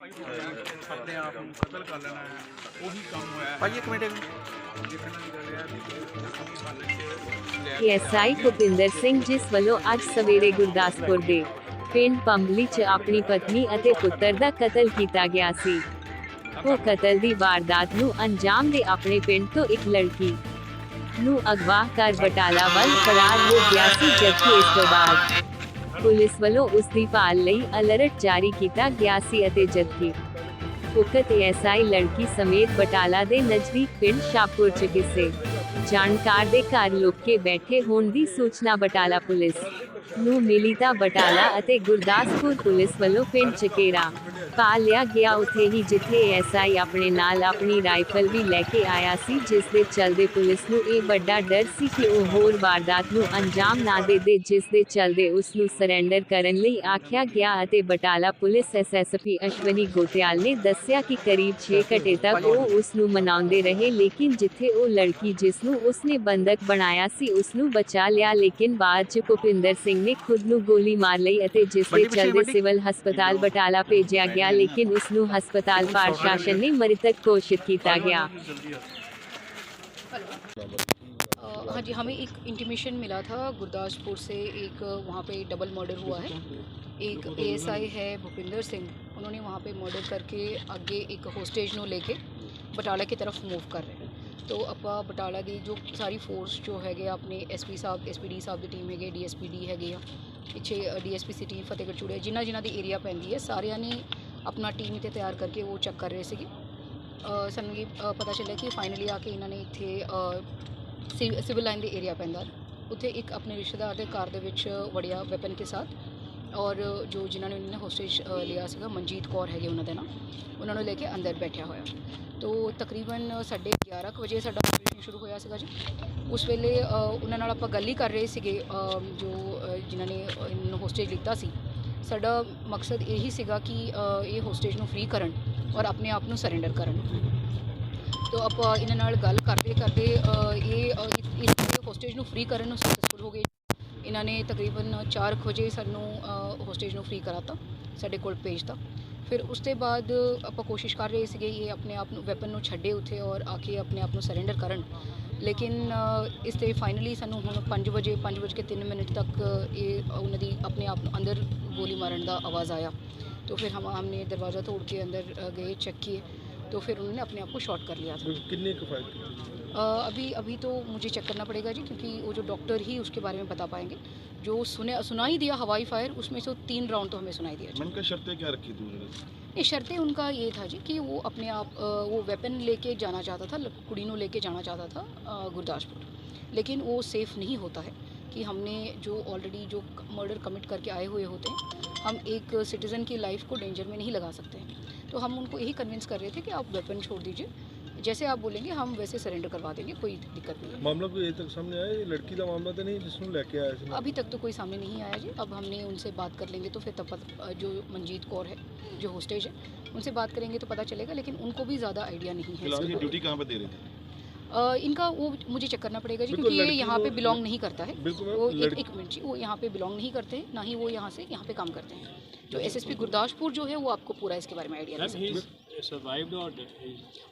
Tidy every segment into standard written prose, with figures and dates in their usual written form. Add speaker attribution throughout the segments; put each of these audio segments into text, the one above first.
Speaker 1: अपने आप ਨੂੰ ਕਤਲ ਕਰ ਲੈਣਾ ਹੈ ਉਹੀ ਕੰਮ ਹੋਇਆ ਹੈ।
Speaker 2: ਭਾਈ ਇੱਕ ਮਿੰਟ
Speaker 1: ਦੇਖਣ ਵਾਲੀ ਗੱਲ ਹੈ ਵੀ ਅਸੀਂ ਬੰਨ ਕੇ
Speaker 3: ਐਸਆਈ ਭੁਪਿੰਦਰ ਸਿੰਘ ਜਿਸ ਵੱਲੋਂ ਅੱਜ ਸਵੇਰੇ ਗੁਰਦਾਸਪੁਰ ਦੇ ਪਿੰਡ ਪੰਬਲੀ 'ਚ ਆਪਣੀ ਪਤਨੀ ਅਤੇ ਪੁੱਤਰ ਦਾ ਕਤਲ ਕੀਤਾ ਗਿਆ ਸੀ। ਉਹ ਕਤਲ ਦੀ ਵਾਰਦਾਤ ਨੂੰ ਅੰਜਾਮ ਦੇ ਆਪਣੇ ਪਿੰਡ ਤੋਂ ਇੱਕ ਲੜਕੀ ਨੂੰ ਅਗਵਾ ਕਰ ਬਟਾਲਾ ਵੱਲ ਫਰਾਰ ਹੋ ਗਿਆ ਸੀ, ਜਦਕਿ ਇਸ ਤੋਂ ਬਾਅਦ ਪੁਲਿਸ ਵੱਲੋਂ ਉਸ ਦੀ ਭਾਲ ਲਈ ਅਲਰਟ ਜਾਰੀ ਕੀਤਾ ਗਿਆ ਸੀ ਅਤੇ ਜਦਕਿ ਉਕਤ ਐਸਆਈ ਲੜਕੀ ਸਮੇਤ ਬਟਾਲਾ ਦੇ ਨਜ਼ਦੀਕ ਪਿੰਡ ਸ਼ਾਹਪੁਰ 'ਚ ਕਿਸੇ ਜਾਣਕਾਰ ਦੇ ਘਰ ਲੁਕ ਕੇ ਬੈਠੇ ਹੋਣ ਦੀ ਸੂਚਨਾ ਬਟਾਲਾ ਪੁਲਿਸ ਨੂੰ ਮਿਲੀ ਤਾਂ ਬਟਾਲਾ ਅਤੇ ਗੁਰਦਾਸਪੁਰ ਪੁਲਿਸ ਵੱਲੋਂ ਪਿੰਡ 'ਚ ਘੇਰਾ ਪਾ ਲਿਆ ਗਿਆ। ਉੱਥੇ ਹੀ ਜਿੱਥੇ ਐਸਆਈ ਆਪਣੇ ਨਾਲ ਆਪਣੀ ਰਾਈਫਲ ਵੀ ਲੈ ਕੇ ਆਇਆ ਸੀ, ਜਿਸ ਦੇ ਚਲਦੇ ਪੁਲਿਸ ਨੂੰ ਇਹ ਵੱਡਾ ਡਰ ਸੀ ਕਿ ਉਹ ਹੋਰ ਵਾਰਦਾਤ ਨੂੰ ਅੰਜਾਮ ਨਾ ਦੇ, ਜਿਸ ਦੇ ਚਲਦੇ ਉਸ ਨੂੰ ਸਰੈਂਡਰ ਕਰਨ ਲਈ ਆਖਿਆ ਗਿਆ ਅਤੇ ਬਟਾਲਾ ਪੁਲਿਸ ਐਸਐਸਪੀ ਅਸ਼ਵਨੀ ਗੋਤਿਆਲ ਨੇ ਦੱਸਿਆ ਕਿ ਕਰੀਬ 6 ਘੰਟੇ ਤੱਕ ਉਹ ਉਸ ਨੂੰ ਮਨਾਉਂਦੇ ਰਹੇ, ਲੇਕਿਨ ਜਿੱਥੇ ਉਹ ਲੜਕੀ ਜਿਸ ਨੂੰ ਉਸਨੇ ਬੰਦਕ ਬਣਾਇਆ ਸੀ ਉਸ ਨੂੰ ਬਚਾ ਲਿਆ, ਲੇਕਿਨ ਬਾਅਦ 'ਚ ਭੁਪਿੰਦਰ ਸਿੰਘ ਨੇ ਖੁਦ ਨੂੰ ਗੋਲੀ ਮਾਰ ਲਈ ਅਤੇ ਜਿਸ ਦੇ ਚਲਦੇ ਸਿਵਲ ਹਸਪਤਾਲ ਬਟਾਲਾ ਭੇਜਿਆ ਗਿਆ, लेकिन उसनु हस्पताल प्रशासन ने मृतक घोषित किया गया।
Speaker 4: हाँ जी, हमें एक इंटीमेशन मिला था गुरदासपुर से, एक वहाँ पे डबल मर्डर हुआ है। एक एएसआई है भूपिंदर सिंह, उन्होंने वहाँ पे मर्डर करके आगे एक होस्टेज ਨੂੰ लेके बटाला की तरफ मूव कर रहे हैं। तो ਆਪਾਂ ਬਟਾਲਾ ਦੀ ਜੋ ਸਾਰੀ ਫੋਰਸ ਜੋ ਹੈਗੇ ਆਪਣੇ ਐਸਪੀ ਸਾਹਿਬ ਐਸਪੀਡੀ ਸਾਹਿਬ ਦੀ ਟੀਮ ਹੈਗੇ, ਡੀਐਸਪੀਡੀ ਹੈਗੇ ਆ ਪਿੱਛੇ, ਡੀਐਸਪੀ ਸਿਟੀ ਫਤਿਹਗੜ੍ਹ ਚੂੜੀਆ, ਜਿਨ੍ਹਾਂ ਦੀ ਏਰੀਆ ਪੈਂਦੀ ਹੈ ਸਾਰਿਆਂ ਨੇ अपना टीम इतने तैयार करके वो चेक कर रहे थे। सानू ये पता चलिया कि फाइनली आके इन्होंने इतने सिविल लाइन के एरिया पैंदा उत्थे एक अपने रिश्तेदार के घर के वड़िया वैपन के साथ, और जो जिन्होंने उन्होंने होस्टेज लिया सीगा मनजीत कौर है उन्होंने ना, उन्होंने लेके अंदर बैठा होया। तो तकरीबन 11:30 बजे साडा ऑपरेशन शुरू होया सीगा जी। उस वेले उन्हां नाल आपां गल ही कर रहे सीगे, जो जिन्होंने होस्टेज लिता सी। साडा मकसद यही सीगा कि ये होस्टेज नूं फ्री करन और अपने आप नूं सरेंडर करन। तो आप इन्हां नाल गल करते करते ये होस्टेज नूं फ्री करन नूं सक्सेसफुल हो गए। इन्होंने तकरीबन 4 बजे सानू होस्टेज नूं फ्री कराता, साडे कोल भेजता। फिर उसके बाद आप कोशिश कर रहे थे ये अपने आप वैपन नूं छड्डे उत्थे और आके अपने आप नूं सरेंडर करन, लेकिन इस ते फाइनली सानू हुण 5:03 तक ये उन्होंने अपने आप अंदर गोली मारन का आवाज़ आया। तो फिर हमने दरवाज़ा तोड़ के अंदर गए, चेक किए, तो फिर उन्होंने अपने आप को शॉट कर लिया था।
Speaker 2: कितने का फायर
Speaker 4: अभी तो मुझे चेक करना पड़ेगा जी, क्योंकि वो जो डॉक्टर ही उसके बारे में बता पाएंगे। जो सुनाई दिया हवाई फायर, उसमें से 3 राउंड तो हमें सुनाई दिया।
Speaker 2: उनका शर्तें क्या रखी थी उन्होंने?
Speaker 4: ये शर्तें उनका ये था जी कि वो अपने आप वो वेपन लेके जाना चाहता था, कुड़ी नूं लेके जाना चाहता था गुरदासपुर, लेकिन वो सेफ़ नहीं होता है कि हमने जो ऑलरेडी जो मर्डर कमिट करके आए हुए होते हैं, हम एक सिटीज़न की लाइफ को डेंजर में नहीं लगा सकते हैं। तो हम उनको यही कन्विंस कर रहे थे कि आप वेपन छोड़ दीजिए, जैसे आप बोलेंगे हम वैसे सरेंडर करवा देंगे, कोई दिक्कत नहीं है।
Speaker 2: मामला कोई तक सामने आया? ये लड़की का मामला तो नहीं जिसमें लेके आया था?
Speaker 4: अभी तक तो कोई सामने नहीं आया जी। अब हमने उनसे बात कर लेंगे तो फिर तब जो मनजीत कौर है जो होस्टेज है, उनसे बात करेंगे तो पता चलेगा, लेकिन उनको भी ज़्यादा आइडिया नहीं है।
Speaker 2: फिलहाल ये ड्यूटी कहाँ पर दे रहे थे?
Speaker 4: इनका वो मुझे चेक करना पड़ेगा जी, क्योंकि ये यहाँ पे बिलोंग नहीं करता है। वो एक मिनट जी, वो यहाँ पे बिलोंग नहीं करते हैं, ना ही वो यहाँ से यहाँ पे काम करते हैं। जो एसएसपी गुरदासपुर जो है वो आपको पूरा इसके बारे में आइडिया दे सकते हैं।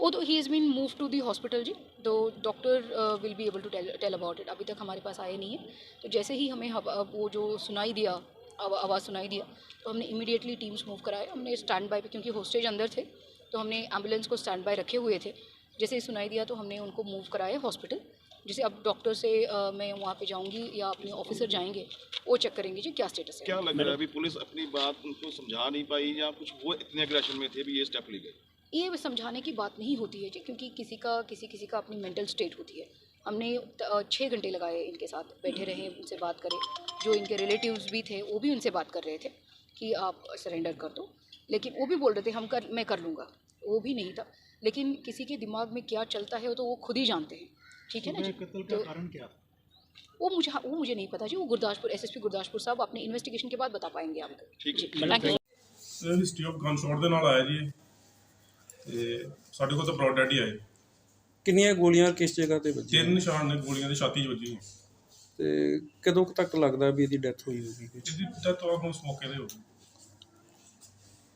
Speaker 4: वो तो he is been move to the hospital जी, तो doctor will be able to tell about it. अभी तक हमारे पास आए नहीं है, तो जैसे ही हमें वो जो सुनाई दिया आवाज़ सुनाई दिया, तो हमने इमीडिएटली टीम्स मूव कराए। हमने स्टैंड बाय पे, क्योंकि होस्टेज अंदर थे, तो हमने एम्बुलेंस को स्टैंड बाय रखे हुए थे। जैसे ही सुनाई दिया तो हमने उनको मूव कराए हॉस्पिटल। जैसे अब डॉक्टर से मैं वहाँ पे जाऊँगी या अपने ऑफिसर जाएंगे, वो चेक करेंगे जी क्या स्टेटस है।
Speaker 2: क्या लग रहा है अभी पुलिस अपनी बात उनको समझा नहीं पाई या कुछ, वो इतने एग्रेशन में थे भी ये स्टेप ले गए?
Speaker 4: ये समझाने की बात नहीं होती है जी, क्योंकि किसी का अपनी मेंटल स्टेट होती है। हमने 6 घंटे लगाए इनके साथ, बैठे रहे, उनसे बात करें। जो इनके रिलेटिव्स भी थे वो भी उनसे बात कर रहे थे कि आप सरेंडर कर दो, लेकिन वो भी बोल रहे थे मैं कर लूँगा, वो भी नहीं था। लेकिन किसी के दिमाग में क्या चलता है वो तो वो खुद ही जानते हैं, ठीक है ना जी। तो
Speaker 1: कारण क्या
Speaker 4: वो मुझे नहीं पता जी, वो गुरदासपुर एसएसपी गुरदासपुर साहब अपने इन्वेस्टिगेशन के बाद बता पाएंगे आपको।
Speaker 2: ठीक है,
Speaker 4: thank you.
Speaker 5: History of gun shot ਦੇ ਨਾਲ ਆਇਆ ਜੀ ਤੇ ਸਾਡੇ ਕੋਲ ਤਾਂ ਬ੍ਰੌਡ ਡੈਡ ਹੀ ਆਏ।
Speaker 6: ਕਿੰਨੀਆਂ ਗੋਲੀਆਂ ਕਿਸ ਜਗ੍ਹਾ ਤੇ ਵੱਜੀਆਂ?
Speaker 5: 3 ਨਿਸ਼ਾਨ ਨੇ ਗੋਲੀਆਂ ਦੇ ਛਾਤੀ 'ਚ ਵੱਜੀਆਂ।
Speaker 6: ਤੇ ਕਦੋਂ ਕੁ ਤੱਕ ਲੱਗਦਾ ਵੀ ਇਹਦੀ ਡੈਥ ਹੋਈ ਹੋਊਗੀ?
Speaker 5: ਇਹਦੀ ਡੈਥ ਆਲਮੋਸਟ ਮੌਕੇ 'ਤੇ ਹੋ ਗਈ।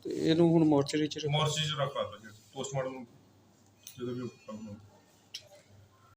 Speaker 6: ਤੇ ਇਹਨੂੰ ਹੁਣ ਮੋਰਚਰੀ ਚ
Speaker 5: ਮੋਰਚੇ 'ਚ ਰੱਖ ਦਿੱਤਾ ਜੀ ਪੋਸਟਮਾਰਟਮ ਜਦੋਂ ਵੀ ਕੰਮ ਹੋਊ।